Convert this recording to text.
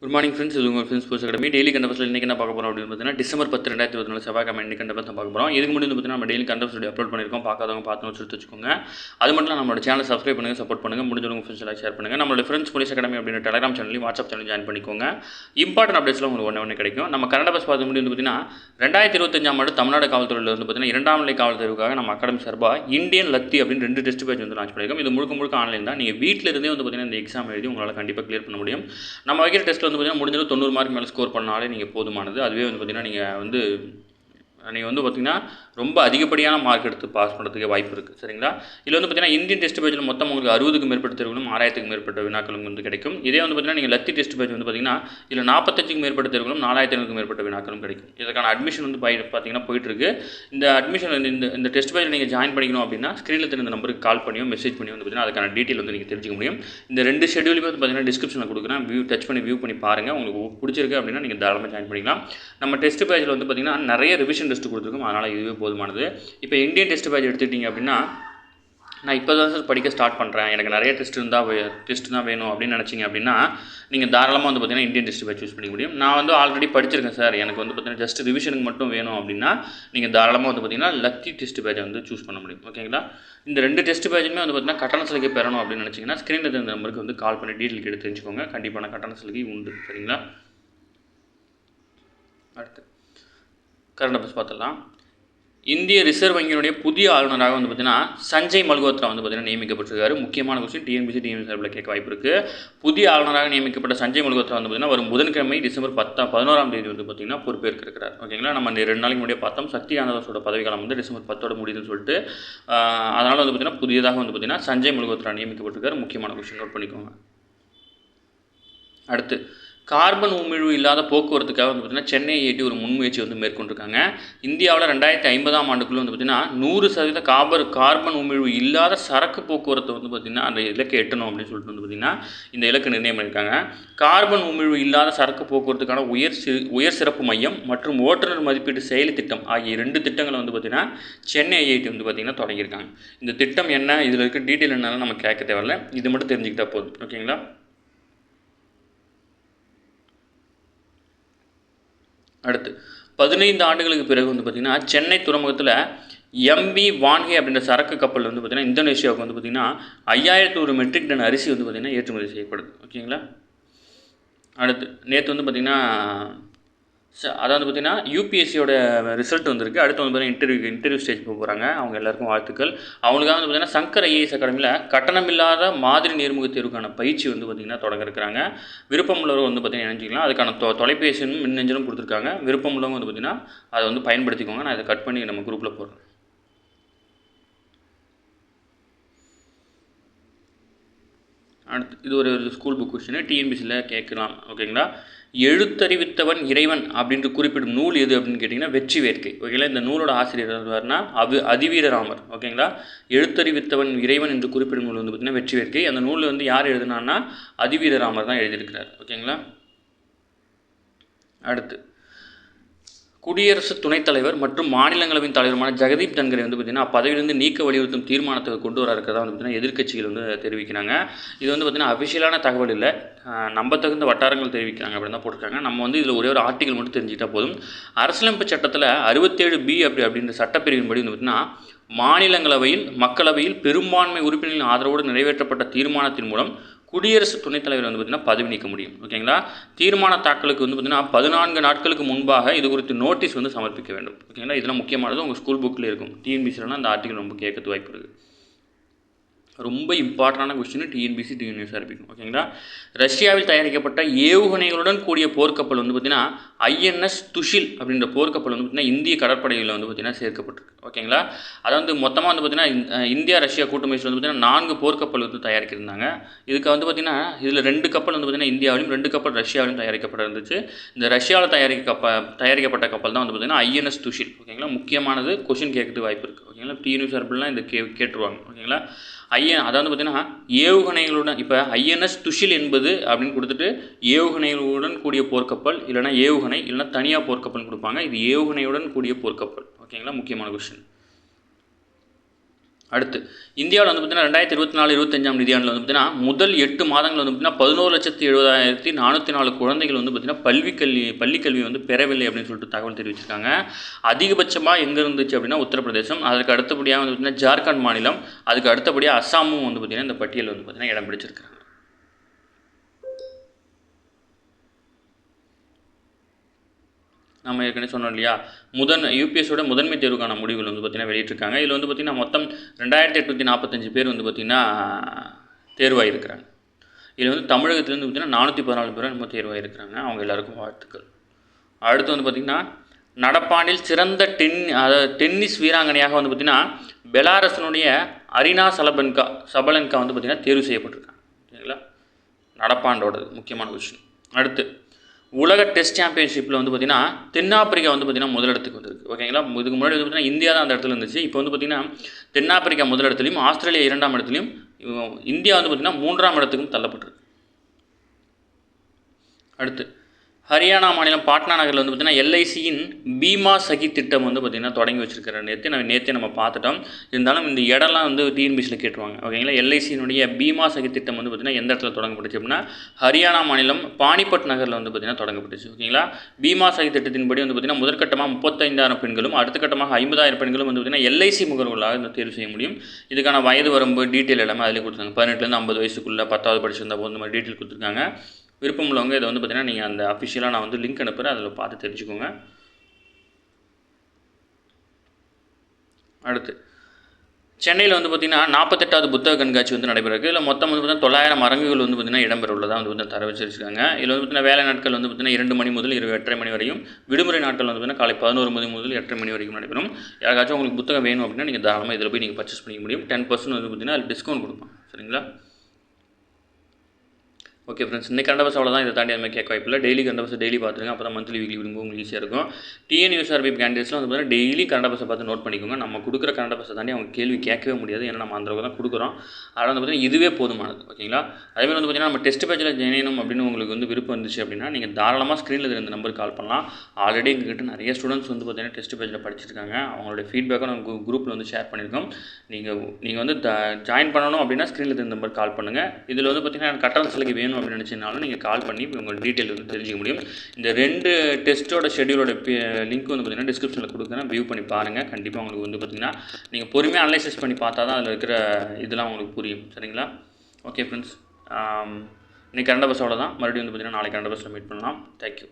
Good morning friends. இது உங்கள் friends sports academy. Daily கண்டபஸ்ஸில் இன்றைக்கி என்ன பார்க்க போகிறோம் அப்படின்னு பார்த்தீங்கன்னா டிசம்பர் 10 2024 செவ்வாய்க்கிழமை இன்றைக்கி கண்டபஸ் தான் பார்க்க போகிறோம். இதுக்கு முன்னாடி பார்த்தீங்கன்னா நம்ம டெய்லி கண்டபஸ் அப்லோட் பண்ணியிருக்கோம். பார்க்காதவங்க பார்த்து நோட்ஸ் எடுத்து வச்சுக்கோங்க. அது மட்டும் இல்லை நம்மளோட சேனல் சப்ஸ்கிரைப் பண்ணுங்கள், சப்போர்ட் பண்ணுங்கள். முடிஞ்சவங்க ஃப்ரெண்ட்ஸ் எல்லாம் ஷேர் பண்ணுங்கள். நம்மளோட ஃப்ரெண்ட்ஸ் போலீஸ் அகாடமி அப்படின்ற டெலிகிராம் சேனலையும் வாட்ஸ்அப் சேனல் ஜாயின் பண்ணிக்கோங்க. இம்பார்ட்டன்ட் அப்டேட்ஸ்லாம் உங்களுக்கு ஒன்று கிடைக்கும். நம்ம கன்னட பஸ் பார்த்து முடியும் பார்த்தீங்கன்னா 2025ஆம் ஆண்டு தமிழ்நாடு காவல்துறையில் வந்து பார்த்தீங்கன்னா 2ஆம் நிலை காவல் தேர்வுக்காக நம்ம அகாடமி சார்பாக இந்தியன் லத்தி அப்படின்னு 2 டெஸ்ட் பேட்ச் வந்து லான்ச் பண்ணியிருக்கோம். இது முழுக்க ஆன்லைன் தான். நீங்கள் வீட்டில் இருந்தே வந்து பார்த்தீங்கன்னா இந்த எக்ஸாம் எழுதி உங்களால் கண்டிப்பாக கிளியர் பண்ண முடியும். நம்ம வைக்கிற டெஸ்ட்டில் வந்து பார்த்தீங்கன்னா முடிஞ்சது 90 மார்க் மேலே ஸ்கோர் பண்ணாலே நீங்கள் போதுமானது. அதுவே வந்து பார்த்தீங்கன்னா நீங்கள் வந்து பார்த்தீங்கன்னா ரொம்ப அதிகப்படியான மார்க் எடுத்து பாஸ் பண்ணுறதுக்கு வாய்ப்பு இருக்குது. சரிங்களா? இதில் வந்து பார்த்தீங்கன்னா இந்தியன் டெஸ்ட் பேஜில் மொத்தம் உங்களுக்கு 60க்கும் மேற்பட்ட தேர்வுகளும் 6000க்கும் மேற்பட்ட வினாக்களும் வந்து கிடைக்கும். இதே வந்து பார்த்தீங்கன்னா நீங்கள் லத்தி டெஸ்ட் பேஜ் வந்து பார்த்தீங்கன்னா இதில் 45க்கும் மேற்பட்ட தேர்வுகளும் 4500க்கும் மேற்பட்ட வினாக்களும் கிடைக்கும். இதற்கான அட்மிஷன் வந்து பார்த்தீங்கன்னா போயிட்டுருக்கு. இந்த அட்மிஷன் இந்த டெஸ்ட் பேஜில் நீங்கள் ஜாயின் பண்ணிக்கணும் அப்படின்னா ஸ்க்ரீனில் தெரிந்த நம்பருக்கு கால் பண்ணியோ மெசேஜ் பண்ணியோ வந்து பார்த்தீங்கன்னா அதுக்கான டீட்டெயில் வந்து நீங்கள் தெரிஞ்சுக்க முடியும். இந்த 2 ஷெடியூலுமே வந்து பார்த்தீங்கன்னா டிஸ்கிரிப்ஷனில் கொடுக்குறேன். டச் பண்ணி வியூ பண்ணி பாருங்கள். உங்களுக்கு பிடிச்சிருக்கு அப்படின்னா நீங்கள் தாராளமாக ஜாயின் பண்ணிக்கலாம். நம்ம டெஸ்ட் பேஜில் வந்து பார்த்தீங்கன்னா நிறைய ரிவிஷன் டெஸ்ட் கொடுத்துருக்கோம். அதனால் இதுவே போதுமானது. இப்போ இந்தியன் டெஸ்ட் பேட்ச் எடுத்துக்கிட்டிங்க அப்படின்னா நான் இப்போ தான் சார் படிக்க ஸ்டார்ட் பண்ணுறேன், எனக்கு நிறைய டெஸ்ட் தான் வேணும் அப்படின்னு நினச்சிங்க அப்படின்னா நீங்கள் தாராளமாக வந்து பார்த்தீங்கன்னா இந்தியன் டெஸ்ட் பேட்ச் சூஸ் பண்ணிக்க முடியும். நான் வந்து ஆல்ரெடி படிச்சிருக்கேன் சார், எனக்கு வந்து பார்த்தீங்கன்னா ஜஸ்ட் ரிவிஷனுக்கு மட்டும் வேணும் அப்படின்னா நீங்கள் தாராளமாக வந்து பார்த்தீங்கன்னா லத்தி டெஸ்ட் பேட்சை வந்து சூஸ் பண்ண முடியும். ஓகேங்களா? இந்த 2 டெஸ்ட் பேட்சுமே வந்து பார்த்தீங்கன்னா கட்டண சலுகை பெறணும் அப்படின்னு நினச்சிங்கன்னா ஸ்க்ரீனில் இருந்த நம்பருக்கு வந்து கால் பண்ணி டீட்டெயில் கேட்டு தெரிஞ்சுக்கோங்க. கண்டிப்பான கட்டண சலுகை உண்டு. சரிங்களா? அடுத்து கரண்ட் அஃபேர்ஸ் பார்த்துடலாம். இந்திய ரிசர்வ் வங்கியினுடைய புதிய ஆளுநராக வந்து பார்த்தீங்கன்னா சஞ்சய் மல்கோத்ரா வந்து பார்த்தீங்கன்னா நியமிக்கப்பட்டிருக்காரு. முக்கியமான கொஸ்டின் டிஎன்பிசி சார்பில் கேட்க வாய்ப்பு இருக்குது. புதிய ஆளுநராக நியமிக்கப்பட்ட சஞ்சய் மல்கோத்ரா வந்து பார்த்தீங்கன்னா வரும் புதன்கிழமை டிசம்பர் 11ஆம் தேதி வந்து பார்த்தீங்கன்னா பொறுப்பேற்க இருக்கிறார். ஓகேங்களா? நம்ம 2 நாளைக்கு முன்னாடியே பார்த்தோம் சக்தி ஆனந்தாஸோட பதவிக்காலம் வந்து டிசம்பர் 10 முடியுதுன்னு சொல்லிட்டு. அதனால் வந்து பார்த்தீங்கன்னா புதியதாக வந்து பார்த்தீங்கன்னா சஞ்சய் மல்கோத்ரா நியமிக்கப்பட்டிருக்காரு. முக்கியமான கொஸ்டின் நோட் பண்ணிக்கோங்க. அடுத்து கார்பன் உமிழ்வு இல்லாத போக்குவரத்துக்காக வந்து பார்த்திங்கன்னா சென்னை ஐஐடி ஒரு முன்முயற்சி வந்து மேற்கொண்டிருக்காங்க. இந்தியாவில் 2050ஆம் ஆண்டுக்குள்ளே வந்து பார்த்திங்கன்னா 100% கார்பன் உமிழ்வு இல்லாத சரக்கு போக்குவரத்தை வந்து பார்த்திங்கன்னா அந்த இலக்கை எட்டணும் அப்படின்னு சொல்லிட்டு வந்து பார்த்திங்கன்னா இந்த இலக்கு நிர்ணயம் பண்ணியிருக்காங்க. கார்பன் உமிழ்வு இல்லாத சரக்கு போக்குவரத்துக்கான உயர் சிறப்பு மையம் மற்றும் ஓட்டுநர் மதிப்பீட்டு செயலி திட்டம் ஆகிய 2 திட்டங்களை வந்து பார்த்திங்கன்னா சென்னை ஐஐடி வந்து பார்த்திங்கன்னா தொடங்கியிருக்காங்க. இந்த திட்டம் என்ன, இதில் இருக்க டீட்டெயில் என்னன்னு நம்ம கேட்க தேவையில்லை, இது மட்டும் தெரிஞ்சுக்கிட்டா போதும். ஓகேங்களா? அடுத்து 15 ஆண்டுகளுக்கு பிறகு வந்து பார்த்திங்கன்னா சென்னை துறைமுகத்தில் MV வான்ஹே அப்படின்ற சரக்கு கப்பல் வந்து பார்த்திங்கன்னா இந்தோனேஷியாவுக்கு வந்து பார்த்திங்கன்னா 5100 மெட்ரிக் டன் அரிசி வந்து பார்த்திங்கன்னா ஏற்றுமதி செய்யப்படுது. ஓகேங்களா? அடுத்து நேற்று வந்து பார்த்திங்கன்னா அதாவது பார்த்திங்கன்னா UPSCயோட ரிசல்ட் வந்திருக்கு. அடுத்து வந்து பார்த்திங்கன்னா இன்டர்வியூ ஸ்டேஜ் போக போகிறாங்க. அவங்க எல்லாருக்கும் வாழ்த்துக்கள். அவங்களுக்காக வந்து பார்த்திங்கன்னா சங்கர் IAS அகாடமியில் கட்டணமில்லாத மாதிரி நேர்முக தேர்வுக்கான பயிற்சி வந்து பார்த்திங்கன்னா தொடங்க இருக்கிறாங்க. விருப்பம் உள்ளவங்க வந்து பார்த்திங்கன்னா இணைஞ்சிக்கலாம். அதுக்கான தொலைபேசியும் மின்னஞ்சலும் கொடுத்துருக்காங்க. விருப்பம் உள்ளவங்க வந்து பார்த்திங்கன்னா அதை வந்து பயன்படுத்திக்கோங்க. நான் இதை கட் பண்ணி நம்ம குரூப்பில் போடுறேன். அடுத்து இது ஒரு ஸ்கூல் புக் கொஸ்டின், டிஎன்பிசியில் கேட்கலாம். ஓகேங்களா? எழுத்தறிவித்தவன் இறைவன் அப்படின்ட்டு குறிப்பிடும் நூல் எது அப்படின்னு கேட்டிங்கன்னா வெற்றி வேட்கை. ஓகேங்களா? இந்த நூலோட ஆசிரியர் யாருன்னா அதிவீரராமர். ஓகேங்களா? எழுத்தறிவித்தவன் இறைவன் என்று குறிப்பிடும் நூல் வந்து பார்த்திங்கன்னா வெற்றி வேட்கை. அந்த நூலில் வந்து யார் எழுதுனான்னா அதிவீரராமர் தான் எழுதியிருக்கிறார். ஓகேங்களா? அடுத்து குடியரசு துணைத் தலைவர் மற்றும் மாநிலங்களவையின் தலைவருமான ஜெகதீப் தன்கரை வந்து பார்த்திங்கன்னா பதவியிலிருந்து நீக்க வலியுறுத்தும் தீர்மானத்தை கொண்டு வர இருக்கிறதா வந்து பார்த்திங்கன்னா எதிர்க்கட்சிகள் வந்து தெரிவிக்கிறாங்க. இது வந்து பார்த்திங்கன்னா அஃபிஷியலான தகவல் இல்லை, நம்பத்தகுந்த வட்டாரங்கள் தெரிவிக்கிறாங்க அப்படின்னு தான் போட்டிருக்காங்க. நம்ம வந்து இதில் ஒரே ஒரு ஆர்டிகல் மட்டும் தெரிஞ்சுக்கிட்டால் போதும். அரசியலமைப்பு சட்டத்தில் 67B அப்படின்ற சட்டப்பிரிவின்படி வந்து பார்த்திங்கன்னா மாநிலங்களவையில் மக்களவையில் பெரும்பான்மை உறுப்பினர்களின் ஆதரவோடு நிறைவேற்றப்பட்ட தீர்மானத்தின் மூலம் குடியரசு துணைத் தலைவர் வந்து பார்த்திங்கன்னா பதவி நீக்க முடியும். ஓகேங்களா? தீர்மான தாக்கலுக்கு வந்து பார்த்திங்கன்னா 14 நாட்களுக்கு முன்பாக இது குறித்து நோட்டீஸ் வந்து சமர்ப்பிக்க வேண்டும். ஓகேங்களா? இதெல்லாம் முக்கியமானது. உங்கள் ஸ்கூல் புக்கில் இருக்கும். டிஎன்பிசிலனா அந்த ஆர்டிகல் ரொம்ப கேட்கறது வாய்ப்பு இருக்குது. ரொம்ப இம்பார்ட்டண்டான கொஸ்டின் டிஎன்பிசி டிஎன்எஸ்ஆர்பிக்கும். ஓகேங்களா? ரஷ்யாவில் தயாரிக்கப்பட்ட ஏவுகணைகளுடன் கூடிய போர்க்கப்பல் வந்து பார்த்திங்கன்னா INS துஷில் அப்படின்ற போர்க்கப்பல் வந்து பார்த்திங்கன்னா இந்திய கடற்படையில் வந்து பார்த்திங்கன்னா சேர்க்கப்பட்டிருக்கு. ஓகேங்களா? அதாவது மொத்தமாக வந்து பார்த்திங்கன்னா இந்தியா ரஷ்யா கூட்டமைப்பில் வந்து பார்த்திங்கன்னா 4 போர்க்கப்பல் வந்து தயாரிக்கிருந்தாங்க. இதுக்கு வந்து பார்த்திங்கன்னா இதில் 2 கப்பல் வந்து பார்த்திங்கன்னா இந்தியாவிலும் 2 கப்பல் ரஷ்யாவிலும் தயாரிக்கப்பட்டிருந்துச்சு. இந்த ரஷ்யாவில் தயாரிக்கப்பட்ட கப்பல் தான் வந்து பார்த்திங்கன்னா INS துஷில். ஓகேங்களா? முக்கியமானது, கொஸ்டின் கேட்கறதுக்கு வாய்ப்பு இருக்குது. ஓகேங்களா? டிஎன்எஸ்ஆர்பிலாம் இந்த கேட்டுருவாங்க. ஓகேங்களா? அதாவது பார்த்திங்கன்னா ஏவுகணைகளுடன் இப்போ INS துஷில் என்பது அப்படின்னு கொடுத்துட்டு ஏவுகணைகளுடன் கூடிய போர்க்கப்பல் இல்லைனா ஏவுகணை இல்லைனா தனியாக போர்க்கப்பல்னு கொடுப்பாங்க. இது ஏவுகணையுடன் கூடிய போர்க்கப்பல். ஓகேங்களா? முக்கியமான கொஸ்டின். அடுத்து இந்தியாவில் வந்து பார்த்திங்கன்னா 2024-25 நிதியாண்டில் வந்து பார்த்திங்கன்னா முதல் 8 மாதங்கள் வந்து பார்த்திங்கன்னா 11,70,404 குழந்தைகள் வந்து பார்த்திங்கன்னா பள்ளிக்கல்வி வந்து பெறவில்லை அப்படின்னு சொல்லிட்டு தகவல் தெரிவிச்சிருக்காங்க. அதிகபட்சமாக எங்கே இருந்துச்சு அப்படின்னா உத்தரப்பிரதேசம், அதுக்கு அடுத்தபடியாக வந்து பார்த்திங்கன்னா ஜார்க்கண்ட் மாநிலம், அதுக்கு அடுத்தபடியாக அஸ்ஸாமும் வந்து பார்த்திங்கன்னா இந்த பட்டியல் வந்து பார்த்திங்கன்னா இடம் பிடிச்சிருக்காங்க. நம்ம ஏற்கனவே சொன்னோம் இல்லையா, யூபிஎஸோட முதன்மை தேர்வுக்கான முடிவுகள் வந்து பார்த்திங்கன்னா வெளியிட்டிருக்காங்க. இதில் வந்து பார்த்திங்கன்னா மொத்தம் 2845 பேர் வந்து பார்த்திங்கன்னா தேர்வாகிருக்கிறாங்க. இதில் வந்து தமிழகத்துலேருந்து பார்த்திங்கன்னா 414 பேர் நம்ம தேர்வாகிருக்கிறாங்க. அவங்க எல்லாருக்கும் வாழ்த்துக்கள். அடுத்து வந்து பார்த்திங்கன்னா நடப்பாண்டில் சிறந்த டென்னிஸ் வீராங்கனையாக வந்து பார்த்திங்கன்னா பெலாரஸினுடைய அரினா சபலன்கா வந்து பார்த்திங்கன்னா தேர்வு செய்யப்பட்டிருக்காங்க. சரிங்களா, நடப்பாண்டோட முக்கியமான விஷயம். அடுத்து உலக டெஸ்ட் சாம்பியன்ஷிப்பில் வந்து பார்த்திங்கன்னா தென்னாப்பிரிக்கா வந்து பார்த்திங்கன்னா முதலிடத்துக்கு வந்திருக்கு. ஓகேங்களா, இதுக்கு முன்னாடி வந்து பார்த்திங்கன்னா இந்தியா தான் அந்த இடத்துல இருந்துச்சு. இப்போ வந்து பார்த்திங்கன்னா தென்னாப்பிரிக்கா முதலிடத்துலையும் ஆஸ்திரேலியா 2ஆம் இடத்துலையும் இந்தியா வந்து பார்த்திங்கன்னா 3ஆம் இடத்துக்கும் தள்ளப்பட்டிருக்கு. அடுத்து ஹரியானா மாநிலம் பாட்னா நகரில் வந்து பார்த்திங்கன்னா எல்ஐசியின் பீமா சகி திட்டம் வந்து பார்த்திங்கன்னா தொடங்கி வச்சிருக்கிற நேற்றே நம்ம பார்த்துட்டோம். இருந்தாலும் இந்த இடம்லாம் வந்து டிஎன்பிசியில் கேட்டுருவாங்க. ஓகேங்களா, எல்ஐசியினுடைய பீமா சகி திட்டம் வந்து பார்த்திங்கன்னா எந்த இடத்துல தொடங்கப்பட்டுச்சு அப்படின்னா ஹரியானா மாநிலம் பானிபட் நகரில் வந்து பார்த்திங்கன்னா தொடங்கப்பட்டுச்சு. ஓகேங்களா, பீமா சகி திட்டத்தின்படி வந்து பார்த்திங்கன்னா முதற்கட்டமாக 35,000 பெண்களும் அடுத்த கட்டமாக 50,000 பெண்களும் வந்து பார்த்திங்கன்னா எல்ஐசி முகர்வர்களாக இந்த தேர்வு செய்ய முடியும். இதுக்கான வயது வரம்பு டீட்டெயில் எல்லாமே அதிலே கொடுத்துருக்காங்க. 18லேருந்து 50 வயசுக்குள்ளே 10வது படிச்சிருந்தா போது இந்த மாதிரி டீட்டெயில் கொடுத்துருக்காங்க. விருப்பம் உள்ளவங்க இதை வந்து பார்த்திங்கன்னா நீங்கள் அந்த அஃபிஷியலாக நான் வந்து லிங்க் அனுப்புகிறேன், அதில் பார்த்து தெரிஞ்சுக்கோங்க. அடுத்து சென்னையில் வந்து பார்த்திங்கன்னா 48வது புத்தக கண்காட்சி வந்து நடைபெறுது. இதில் மொத்தம் வந்து பார்த்திங்கன்னா 900 அரங்குகள் வந்து பார்த்திங்கன்னா இடம்பெற உள்ளதாக வந்து பார்த்திங்கன்னா தரவச்சிருக்காங்க. இதில் வந்து பார்த்திங்கன்னா வேலை நாட்கள் வந்து பார்த்திங்கன்னா 2 மணி முதல் 8:30 மணி வரையும், விடுமுறை நாட்கள் வந்து பார்த்திங்கன்னா காலை 11 மணி முதல் 8:30 மணி வரைக்கும் நடைபெறும். யாராச்சும் உங்களுக்கு புத்தகம் வேணும் அப்படின்னா நீங்கள் தாராளமாக இதில் போய் நீங்கள் பர்ச்சேஸ் பண்ணிக்க முடியும். 10% வந்து பார்த்திங்கன்னா அதில் டிஸ்கவுண்ட் கொடுப்பாங்க. சரிங்களா, ஓகே ஃப்ரெண்ட்ஸ், இன்றைக்கி கரண்ட் அஃபேர்ஸ் அவ்வளோதான். இதை தாண்டி அது மாதிரி கேட்க வாய்ப்பில்லை. டெய்லி கரண்ட் அஃபேர்ஸ் டெய்லி பார்த்துருங்க. அப்போ தான் மந்த்லி வீக்லி விடும்போது உங்களுக்கு ஈஸியாக இருக்கும். டிஎன்யூஎஸ்ஆர்பி கேண்டிடேட்ஸ்லாம் வந்து பார்த்தீங்கன்னா டெய்லி கரண்ட் அஃபேர்ஸை பார்த்து நோட் பண்ணிக்கோங்க. நம்ம கொடுக்குற கரண்ட் அஃபேர்ஸை தாண்டி அவங்க கேள்வி கேட்கவே முடியாது. ஏன்னா நம்ம அந்த அளவுக்கு தான் கொடுக்குறோம். அதனால் வந்து பார்த்திங்கன்னா இதுவே போதுமானது. ஓகேங்களா, அதேமாதிரி வந்து பார்த்திங்கன்னா நம்ம டெஸ்ட் பேஜில் ஜெயினும் அப்படின்னு உங்களுக்கு வந்து விருப்பம் இருந்துச்சு அப்படின்னா நீங்கள் தாராளமாக ஸ்க்ரீனில் இருந்த நம்பருக்கு கால் பண்ணலாம். ஆல்ரெடி எங்ககிட்ட நிறைய ஸ்டூடெண்ட்ஸ் வந்து பார்த்திங்கன்னா டெஸ்ட் பேஜில் படிச்சிருக்காங்க. அவங்களுடைய ஃபீட்பேக்கை நம்ம குரூப்பில் வந்து ஷேர் பண்ணியிருக்கோம். நீங்கள் வந்து ஜாயின் பண்ணணும் அப்படின்னா ஸ்க்ரீனில் இருந்த நம்பருக்கு கால் பண்ணுங்கள். இதில் வந்து பார்த்திங்கன்னா கட்டண சலுகை வேணும் அப்படின்னு நினச்சினாலும் நீங்கள் கால் பண்ணி உங்கள் டீட்டெயில் வந்து தெரிஞ்சிக்க முடியும். இந்த 2 டெஸ்ட்டோட ஷெடியூலோட லிங்க் வந்து பார்த்திங்கன்னா டிஸ்கிரிப்ஷனில் கொடுக்குறேன். வியூ பண்ணி பாருங்கள். கண்டிப்பாக உங்களுக்கு வந்து பார்த்திங்கன்னா நீங்கள் பொறுமையாக அனலைசிஸ் பண்ணி பார்த்தா தான் அதில் இருக்கிற இதெல்லாம் உங்களுக்கு புரியும். சரிங்களா, ஓகே ஃப்ரெண்ட்ஸ், இன்றைக்கி கரண்ட் அஃபேர்ஸ் அவ்வளோதான். மறுபடியும் வந்து பார்த்திங்கன்னா நாளைக்கு கரண்ட் அஃபேர்ஸில் மீட் பண்ணலாம். தேங்க்யூ.